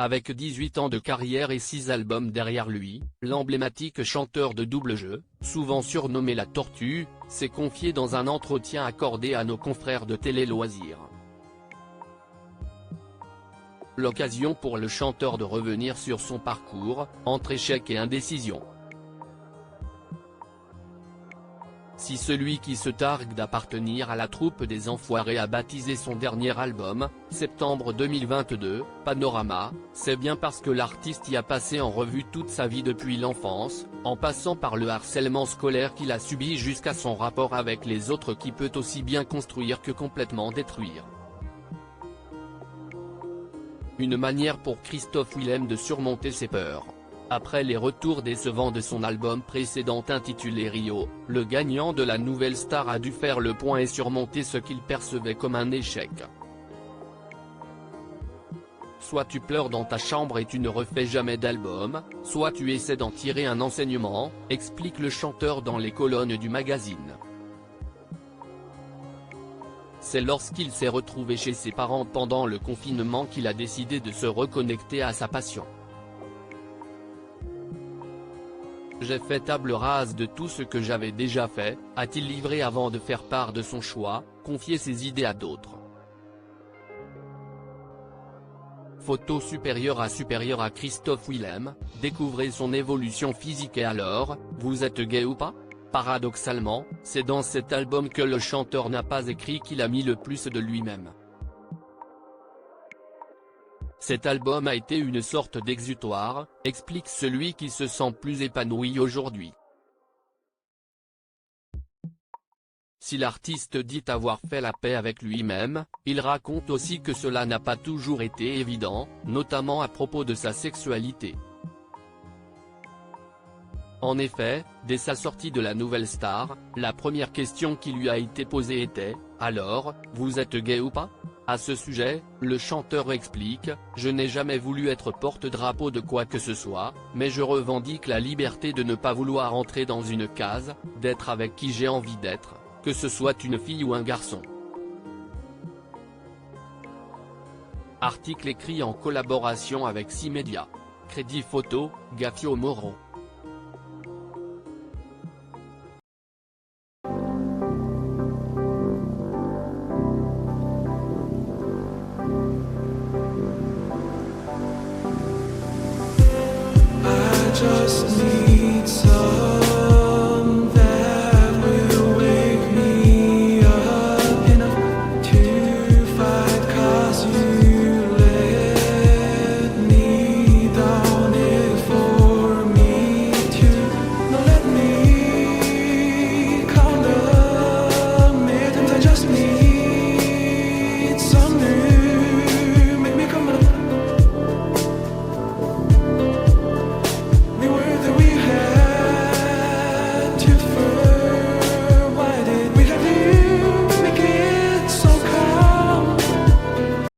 Avec 18 ans de carrière et 6 albums derrière lui, l'emblématique chanteur de double jeu, souvent surnommé la Tortue, s'est confié dans un entretien accordé à nos confrères de Télé Loisirs. L'occasion pour le chanteur de revenir sur son parcours, entre échecs et indécision. Si celui qui se targue d'appartenir à la troupe des Enfoirés a baptisé son dernier album, septembre 2022, Panorama, c'est bien parce que l'artiste y a passé en revue toute sa vie depuis l'enfance, en passant par le harcèlement scolaire qu'il a subi jusqu'à son rapport avec les autres qui peut aussi bien construire que complètement détruire. Une manière pour Christophe Willem de surmonter ses peurs. Après les retours décevants de son album précédent intitulé Rio, le gagnant de la nouvelle star a dû faire le point et surmonter ce qu'il percevait comme un échec. Soit tu pleures dans ta chambre et tu ne refais jamais d'album, soit tu essaies d'en tirer un enseignement, explique le chanteur dans les colonnes du magazine. C'est lorsqu'il s'est retrouvé chez ses parents pendant le confinement qu'il a décidé de se reconnecter à sa passion. J'ai fait table rase de tout ce que j'avais déjà fait, a-t-il livré avant de faire part de son choix, confier ses idées à d'autres. Photo supérieure à Christophe Willem, découvrez son évolution physique et alors, vous êtes gay ou pas ? Paradoxalement, c'est dans cet album que le chanteur n'a pas écrit qu'il a mis le plus de lui-même. Cet album a été une sorte d'exutoire, explique celui qui se sent plus épanoui aujourd'hui. Si l'artiste dit avoir fait la paix avec lui-même, il raconte aussi que cela n'a pas toujours été évident, notamment à propos de sa sexualité. En effet, dès sa sortie de la nouvelle star, la première question qui lui a été posée était « Alors, vous êtes gay ou pas ?» À ce sujet, le chanteur explique « Je n'ai jamais voulu être porte-drapeau de quoi que ce soit, mais je revendique la liberté de ne pas vouloir entrer dans une case, d'être avec qui j'ai envie d'être, que ce soit une fille ou un garçon. » Article écrit en collaboration avec 6 médias. Crédit photo, Gafio Moro.